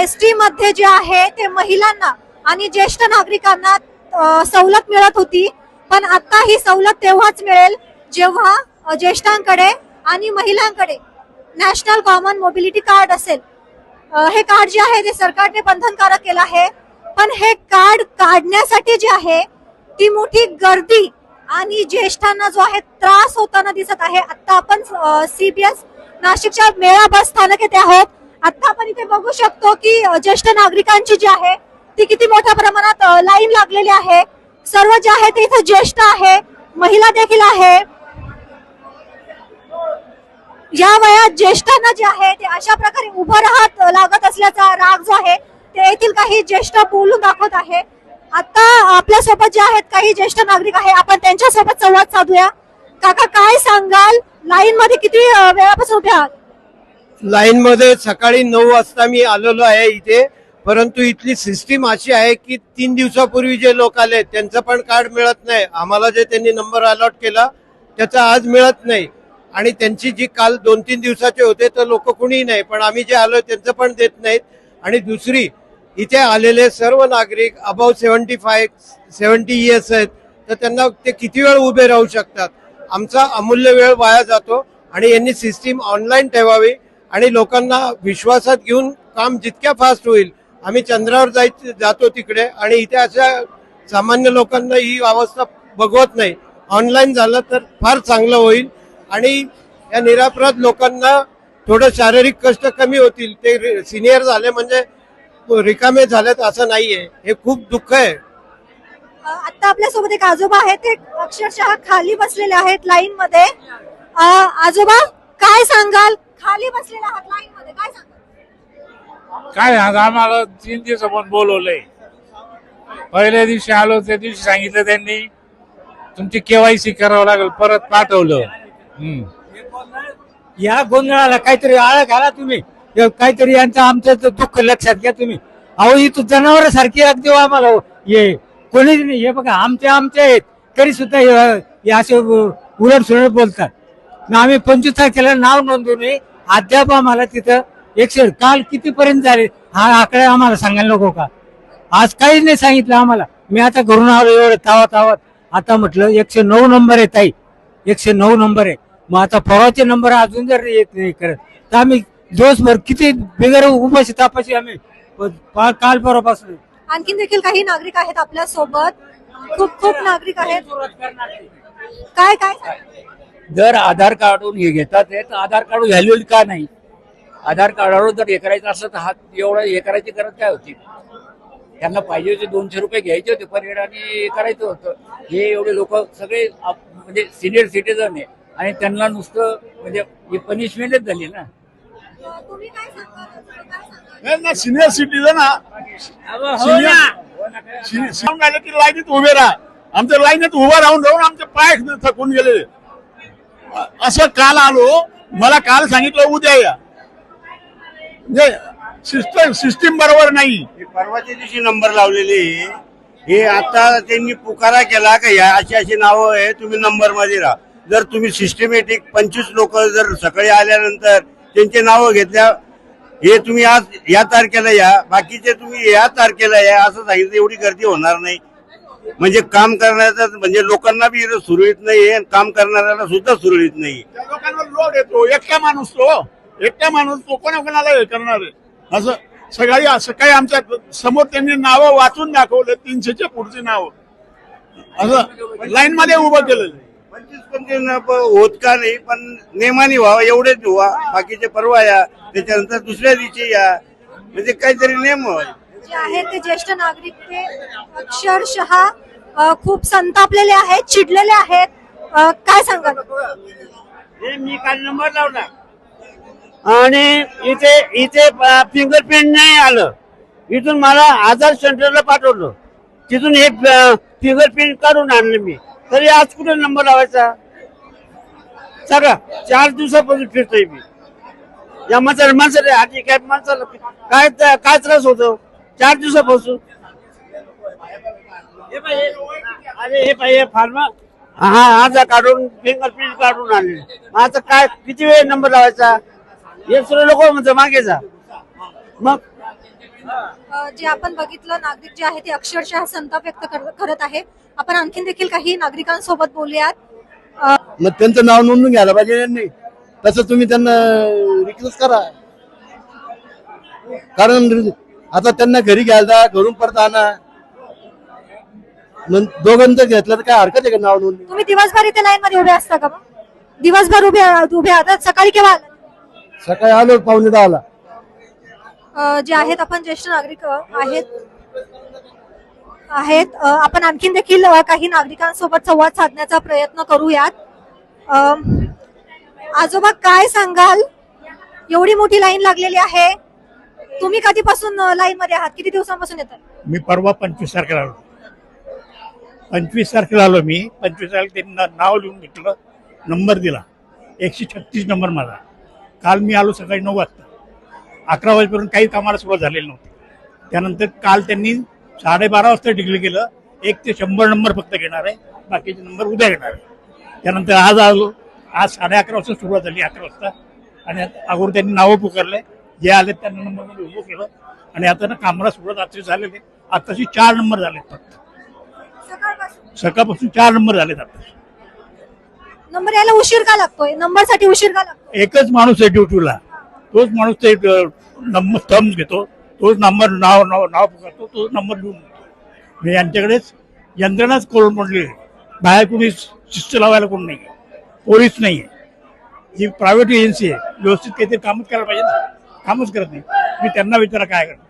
ST मध्ये जे आहे ते महिलांना आणि ज्येष्ठ नागरिकांना सवलत मिळत होती, पण आता ही सवलत तेव्हाच मिळेल जेव्हा ज्येष्ठांकडे आणि महिलांकडे नॅशनल कॉमन मोबिलिटी कार्ड असेल. हे कार्ड जे आहे ते सरकारने बंधनकारक केलं आहे, पण हे कार्ड काढण्यासाठी जे आहे ती मोठी गर्दी आणि ज्येष्ठांना जो आहे त्रास होताना दिसत आहे. आता आपण CBS नाशिकच्या मेळा बस स्थानक येथे आहोत. आता आपण इथे बघू शकतो की ज्येष्ठ नागरिकांची जी आहे ती किती मोठ्या प्रमाणात लाईन लागलेली आहे. सर्व जे आहे ते इथे ज्येष्ठ आहे, महिला देखील आहे. या वयात ज्येष्ठांना जे आहे ते अशा प्रकारे उभं राहत लागत असल्याचा राग जो आहे ते येथील काही ज्येष्ठ बोलून दाखवत आहे. आता आपल्या सोबत जे आहेत काही ज्येष्ठ नागरिक आहे, आपण त्यांच्या सोबत संवाद साधूया. काका, काय सांगाल, लाईन मध्ये किती वेळापासून उभे आहात? लाईन मध्ये सकाळी 9 वाजता मी आलेलो आहे इथे, परंतु इथली सिस्टीम अशी आहे की 3 दिवसापूर्वी जे लोक आले त्यांचं पण कार्ड मिळत नाही. आम्हाला जे त्यांनी नंबर अलॉट केला त्याचा आज मिळत नाही, आणि त्यांची जी काल 2-3 दिवसाचे होते तर लोक कुणी नाही, पण आम्ही जे आलोय त्यांचं पण देत नाहीत. आणि दुसरी, इथे आलेले सर्व नागरिक अबाव 70 इयर्स आहेत, तर त्यांना ते किती वेळ उभे राहू शकतात? आमचा अमूल्य वेळ वाया जातो, आणि यांनी सिस्टीम ऑनलाईन ठेवावी आणि लोकांना विश्वासात घेऊन काम जितक्या फास्ट होईल. आम्ही चंद्रावर जातो तिकडे, आणि इथे अशा सामान्य लोकांना ही अवस्था बघवत नाही. ऑनलाईन झालं तर फार चांगलं होईल, आणि या निरापराध लोकांना थोडं शारीरिक कष्ट कमी होतील. ते सिनियर झाले म्हणजे रिकामे झालेत असं नाहीये, हे खूप दुःख आहे. आता आपल्या सोबत एक आजोबा आहेत, ते अक्षरशः खाली बसलेले आहेत लाईन मध्ये. आजोबा, काय सांगाल, खाली बसलेले आहात लाईन मध्ये, काय सांगाल? काय आम्हाला 3 दिवस आपण बोलवलंय. पहिल्या दिवशी आलो त्या दिवशी सांगितलं त्यांनी तुमची KYC करावं लागेल, परत पाठवलं. या गोंधळाला काहीतरी आळा घाला तुम्ही, काहीतरी यांचं आमचं दुःख लक्षात घ्या तुम्ही. अहो इथं जनावर सारखी अगदी आम्हाला ये कोणीच नाही. हे बघा आमचे आहेत तरी सुद्धा हे असे उलट सुलट बोलतात. आम्ही 25 तारखेला नाव नोंदवून अद्याप आम्हाला तिथं 100 काल कितीपर्यंत झाले हा आकडा आम्हाला सांगायला नको का? आज काहीच नाही सांगितलं आम्हाला. मी आता घरून आलो एवढं तावत आता म्हटलं 109 नंबर आहे ताई, 109 नंबर आहे. मग आता फवाचे नंबर अजून जर येत नाही करत तर आम्ही दिवसभर किती बिगर उपाशी तापाशी आम्ही काल परवापासून. आणखीन देखील काही नागरिक आहेत आपल्या सोबत, खूप नागरिक आहेत. काय जर आधार कार्डून हे घेतात तर आधार कार्ड व्हॅल्यू का नाही? आधार कार्डावर जर हे करायचं असं तर हात एवढं हे करायची गरज काय होती? त्यांना पाहिजे होते 200 रुपये घ्यायचे होते परेड आणि करायचं होतं. हे एवढे लोक सगळे म्हणजे सिनियर सिटीजन आहे, आणि त्यांना नुसतं म्हणजे पनिशमेंटच झाली ना. तुम्ही काय सांगाल? ना सिनियर सिटीजन की लाईनीत उभे राहा. आमच्या लाईनीत उभं राहून आमचे पाय थकून गेले. असं काल आलो, मला काल सांगितलं उद्या या. सिस्टीम बरोबर नाही. परवाच्या दिवशी नंबर लावलेले हे आता त्यांनी पुकारा केला का या अशी नावं आहे, तुम्ही नंबर मध्ये राहा. जर तुम्ही सिस्टमॅटिक 25 लोक जर सकाळी आल्यानंतर त्यांचे नावं घेतल्या, हे तुम्ही आज या तारखेला या, बाकीचे तुम्ही या तारखेला या असं सांगितलं, एवढी गर्दी होणार नाही. म्हणजे काम करण्याचा म्हणजे लोकांना बी सुरळीत नाही, काम करणाऱ्याला सुद्धा सुरळीत नाही. त्या लोकांना लोड येतो. एकटा माणूस तो कोणाला हे करणार आहे? असं सकाळी आमच्या समोर त्यांनी नावं वाचून दाखवलं, 300च्या पुढची नावं असं लाईन मध्ये उभं केलेलं. 25 होत का नाही, पण नेमाने व्हावं एवढेच व्हा. बाकीचे परवा या, त्याच्यानंतर दुसऱ्या दिवशी या, म्हणजे काहीतरी नेम जे आहेत ते ज्येष्ठ नागरिक ते अक्षरशः खूप संतापलेले आहेत, चिडलेले आहेत. काय सांगाल? मी काल नंबर लावला आणि इथे फिंगरप्रिंट नाही आलं. इथून मला आधार सेंटरला पाठवलं, तिथून हे फिंगरप्रिंट काढून आणलं मी. तरी आज कुठे नंबर लावायचा? सगळं 4 दिवसापासून फिरतोय मी. या माणसाला हाती काय माणसाला काय त्रास होतो 4 दिवसापासून? अरे हे पाहिजे फार्मा आधार काढून फिंगरप्रिंट काढून आणले. आता काय किती वेळ नंबर लावायचा? हे सर्व लोक म्हणतो मागे जा. मग जे आपण बघितलं नागरिक जे आहे ते अक्षरशः संताप व्यक्त करत आहे. आपण आणखीन देखील काही नागरिकांसोबत बोलूयात. मग त्यांचं नाव नोंदून घ्यायला पाहिजे यांनी. तसं तुम्ही त्यांना रिक्वेस्ट करा, कारण आता त्यांना घरी घ्यायला घरून परत आणा. मग दोघांचं घेतलं तर काय हरकत आहे का नाव नोंदणी? तुम्ही दिवसभर इथे लाईन मध्ये उभे असता का? मग दिवसभर उभे आता सकाळी केव्हा आलात? सकाळी आलो 9:45. जे आहेत आपण ज्येष्ठ नागरिक आहेत आपण आणखीन देखील काही नागरिकांसोबत संवाद साधण्याचा प्रयत्न करूयात. आजोबा काय सांगाल, एवढी मोठी लाईन लागलेली आहे, तुम्ही कधीपासून लाईन मध्ये आहात, किती दिवसांपासून येतात? मी परवा 25 तारखेला आलो. 25 तारखेला आलो मी. 25 तारखेला त्यांनी नाव लिहून घेतलं, नंबर दिला, 136 नंबर माझा. काल मी आलो सकाळी 9 वाजता. 11 वाजेपर्यंत काही कामाला सुरुवात झालेली नव्हती. त्यानंतर काल त्यांनी 12:30 वाजता डिक्लेअर केलं 1 ते 100 नंबर फक्त घेणार आहे, बाकीचे नंबर उद्या घेणार आहे. त्यानंतर आज आलो. आज 11:30 वाजता सुरुवात झाली, 11 वाजता. आणि अगोदर त्यांनी नावं पुकारले, जे आले त्यांना नंबरमध्ये उभं केलं. आणि आता ना कामाला सुरुवात आजची झालेली. आताशी 4 नंबर झालेत फक्त. सकाळपासून 4 नंबर झालेत. आता नंबर यायला उशीर का लागतोय? नंबर साठी उशीर का लागतो? एकच माणूस आहे ड्युटीला, तोच माणूस ते नंबर थम्स घेतो, तोच नंबर नाव पुकारतो, तोच नंबर लिहून देतो. म्हणजे यांच्याकडेच यंत्रणाच कोण पडली. बाहेर कोणी शिस्त लावायला कोण नाही, पोलीस नाही आहे. ही प्रायव्हेट एजन्सी आहे, व्यवस्थित काहीतरी कामच करायला पाहिजे ना, कामच करत नाही. मी त्यांना विचारा काय करणार.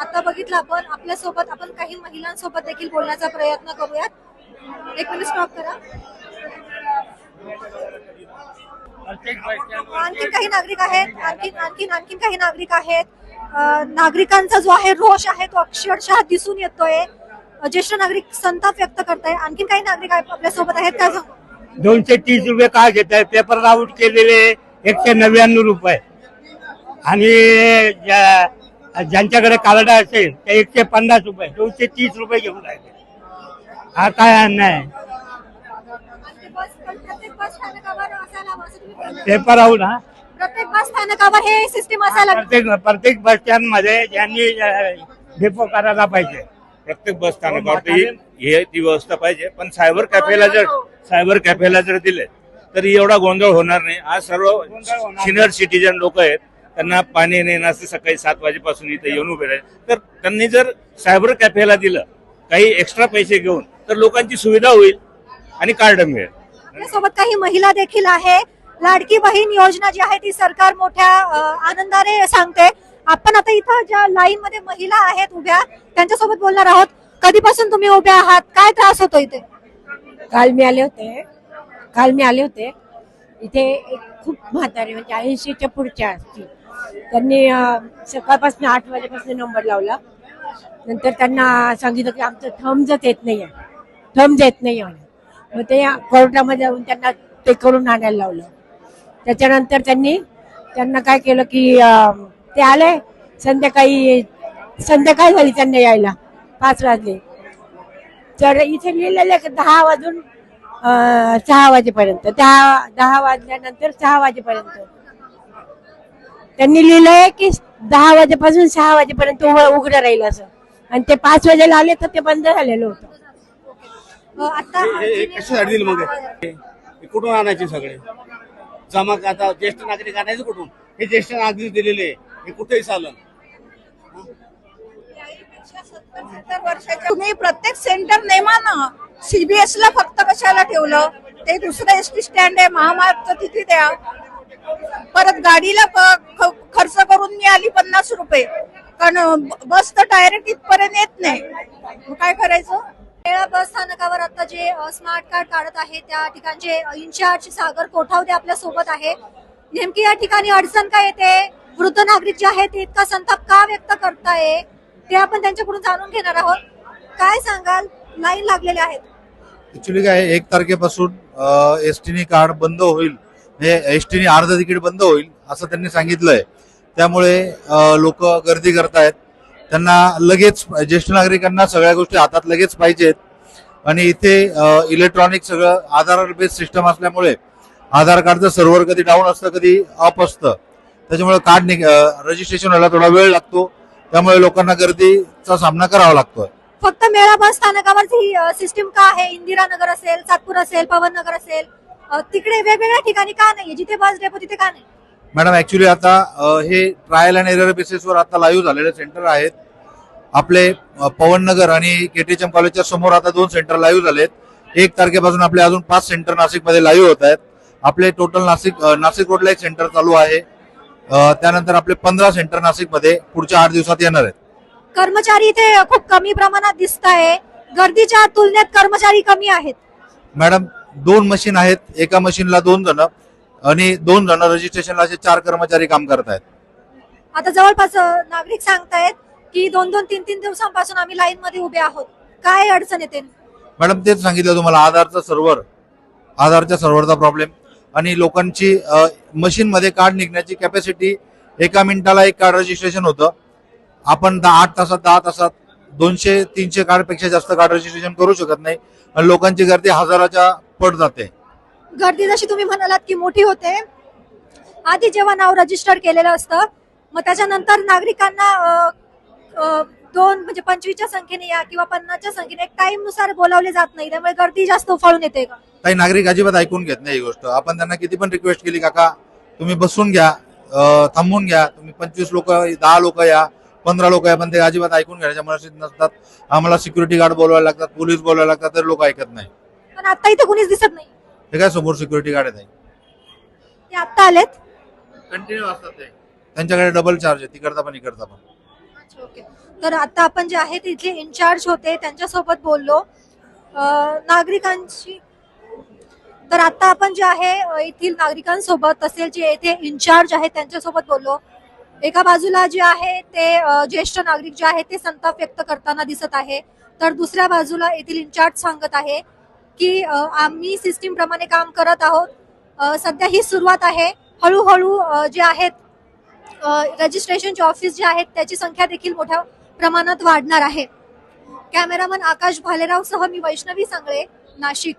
आता बघितलं आपण आपल्यासोबत आपण काही महिलांसोबत देखील बोलण्याचा प्रयत्न करूयात. 1 मिनिट स्टॉप करा. आणखीन काही नागरिक आहेत, आणखीन काही नागरिक आहेत. नागरिकांचा जो आहे रोष आहे तो अक्षरशः दिसून येतोय. ज्येष्ठ नागरिक संताप व्यक्त करताय. आणखीन काही नागरिक आपल्यासोबत आहेत का? 230 रुपये काय घेत आहे? पेपर आउट केलेले 199 रुपये. आणि ज्यांच्याकडे कार्ड असेल ते 150 रुपये, 230 रुपये घेऊन राहिले. हा काय अन्याय आहे? प्रत्येक बस स्थानकावर असायला हवं असं तुम्ही म्हणताय? पेपर आउट हा प्रत्येक बस स्थानकावर हे सिस्टीम असायला हवी. प्रत्येक बस स्टँड मध्ये ज्यांनी डेपो करायला पाहिजे. प्रत्येक बस स्थानकावरती हे ती व्यवस्था पाहिजे. पण सायबर कॅफेला जर दिले तर एवढा गोंधळ होणार नाही. आज सर्व सिनियर सिटीजन लोक आहेत, त्यांना पाणी नाही नसते, सकाळी 7 वाजेपासून इथे येऊन उभे राहिले. तर त्यांनी जर सायबर कॅफेला दिलं काही एक्स्ट्रा पैसे घेऊन तर लोकांची सुविधा होईल आणि कार्ड मिळेल. आपल्यासोबत काही महिला देखील आहे. लाडकी बहीण योजना जी आहे ती सरकार मोठ्या आनंदाने सांगते. आपण आता इथं ज्या लाईन मध्ये महिला आहेत उभ्या त्यांच्यासोबत बोलणार आहोत. कधीपासून तुम्ही उभ्या आहात, काय त्रास होतो इथे? काल मी आले होते इथे. एक खूप म्हातारे म्हणजे 80च्या पुढच्या असतील, त्यांनी सकाळपासून 8 वाजेपासून नंबर लावला. नंतर त्यांना सांगितलं की आमचं थम्स येत नाहीये. मग ते कोर्टामध्ये जाऊन त्यांना ते करून आणायला लावलं. त्याच्यानंतर त्यांना काय केलं की ते आले. संध्याकाळी झाली त्यांना यायला, 5 वाजले. तर इथे लिहिलेलं 10 वाजून 6 वाजेपर्यंत, 10 वाजल्यानंतर 6 वाजेपर्यंत. त्यांनी लिहिलंय की 10 वाजेपासून 6 वाजेपर्यंत उघडं राहील असं. आणि ते 5 वाजेला आले तर ते बंद झालेलं होतं. आता कशासाठी दिली मग? कुठून आणायचे सगळे जमा? आता ज्येष्ठ नागरिक आणायचं कुठून? हे ज्येष्ठ नागरिक दिलेले हे कुठेही चालन. तुम्ही प्रत्येक सेंटर नेमा ना. सीबीएस ला फक्त कशाला ठेवलं? ते दुसरं एसटी स्टँड आहे, महामार्गचं तिथे द्या. परत गाडीला खर्च करून मी आली 50 रुपये, कारण बस तर डायरेक्ट इथपर्यंत येत नाही. काय करायचं? बस स्थानकावर आता जे स्मार्ट कार्ड काढत आहे त्या ठिकाणचे इन्चार्ज सागर कोठावदे आपल्या सोबत आहे. नेमकी या ठिकाणी अडचण काय येते, वृद्ध नागरिक जे आहेत ते इतका संताप का व्यक्त करताय ते आपण त्यांच्याकडून जाणून घेणार आहोत. काय सांगाल, लाईन लागलेले आहेत? ऍक्च्युली काय 1 तारखेपासून एसटीने कार्ड बंद होईल, एसटीने अर्ध तिकीट बंद होईल असं त्यांनी सांगितलंय. त्यामुळे लोक गर्दी करतायत. त्यांना लगेच ज्येष्ठ नागरिकांना सगळ्या गोष्टी हातात लगेच पाहिजेत. आणि इथे इलेक्ट्रॉनिक सगळं आधार बेस्ड सिस्टम असल्यामुळे आधार कार्डचं सर्व्हर कधी डाऊन असतं कधी अप असतं. त्याच्यामुळे कार्ड रजिस्ट्रेशन व्हायला थोडा वेळ लागतो. त्यामुळे लोकांना गर्दीचा सामना करावा लागतोय. फक्त मेळा बस स्थानकावरची सिस्टीम का आहे? इंदिरानगर असेल, सातपूर असेल, पवननगर असेल, तिकडे वेगवेगळ्या ठिकाणी का नाही? जिथे बस डेपो तिथे का नाही? मॅडम ऍक्च्युली आता हे ट्रायल अँड एरर बेसिसवर आता लाईव्ह झालेले सेंटर आहेत. आपले पवननगर आणि केटीएचएम कॉलेजच्या समोर आता 2 सेंटर लाईव्ह झालेत. 1 तारखेपासून आपले अजून 5 सेंटर नाशिकमध्ये लाईव्ह होत आहेत. आपले टोटल नाशिक रोडला 1 सेंटर चालू आहे. त्यानंतर आपले 15 सेंटर नाशिकमध्ये पुढच्या 8 दिवसात येणार आहेत. कर्मचारी इथे खूप कमी प्रमाणात दिसत आहे. गर्दीच्या तुलनेत कर्मचारी कमी आहेत. मॅडम 2 मशीन आहेत. एका मशीनला 2 जण आणि 2 जण रजिस्ट्रेशनला असे 4 कर्मचारी काम करत आहेत. आता जवळपास नागरिक सांगतायत की 2-2, 3-3 दिवसांपासून आम्ही लाईन मध्ये उभे आहोत. काय अडचण येते? मॅडम तेच सांगितलं तुम्हाला, आधारच्या सर्व्हरचा प्रॉब्लेम आणि लोकांची मशीन मध्ये कार्ड निघण्याची कॅपॅसिटी 1 मिनिटाला 1 कार्ड रजिस्ट्रेशन होतं. आपण 8 तासात 10 तासात 200-300 कार्ड पेक्षा जास्त कार्ड रजिस्ट्रेशन करू शकत नाही. आणि लोकांची गर्दी हजाराच्या पट जाते. गर्दी जशी तुम्ही म्हणालात की मोठी होते, आधी जेव्हा नाव रजिस्टर केलेलं असतं मग त्याच्यानंतर नागरिकांना 2 म्हणजे 25च्या संख्येने या किंवा 50च्या संख्येने एक टाइम नुसार बोलावले जात नाही, त्यामुळे गर्दी जास्त उफाळून येते का? काही नागरिक अजिबात ऐकून घेत नाही ही गोष्ट. आपण त्यांना किती पण रिक्वेस्ट केली, काका तुम्ही बसून घ्या, थांबून घ्या, तुम्ही 25 लोक 10 लोक या, 15 लोक या, पण ते अजिबात ऐकून घ्यायच्या मनस्थित नसतात. आम्हाला सिक्युरिटी गार्ड बोलवायला लागतात, पोलीस बोलवायला लागतात, तर लोक ऐकत नाही. पण आता इथे कुणीच दिसत नाही. हे काय समोर सिक्युरिटी गार्ड आहे, ते आता आलेत. कंटिन्यू असतात ते. त्यांच्याकडे डबल चार्ज आहे, तिकडचा पण इकडचा पण. अच्छा, ओके. तर आता आपण जे आहे तिथले इन्चार्ज होते त्यांच्यासोबत बोललो नागरिकांशी. तर आता आपण जे आहे येथील नागरिकांसोबत तसेच जे येथे इन्चार्ज आहेत त्यांच्यासोबत बोललो. एका बाजूला जे आहे ते ज्येष्ठ नागरिक जे आहे ते संताप व्यक्त करताना दिसत आहे, तर दुसऱ्या बाजूला येथील इन्चार्ज सांगत आहे की आम्ही सिस्टीम प्रमाणे काम करत आहोत. सध्या ही सुरुवात आहे. हळूहळू जे आहेत रजिस्ट्रेशनचे ऑफिस जे आहेत त्याची संख्या देखील मोठ्या प्रमाणात वाढणार आहे. कॅमेरामन आकाश भालेराव सह मी वैष्णवी सांगळे, नाशिक.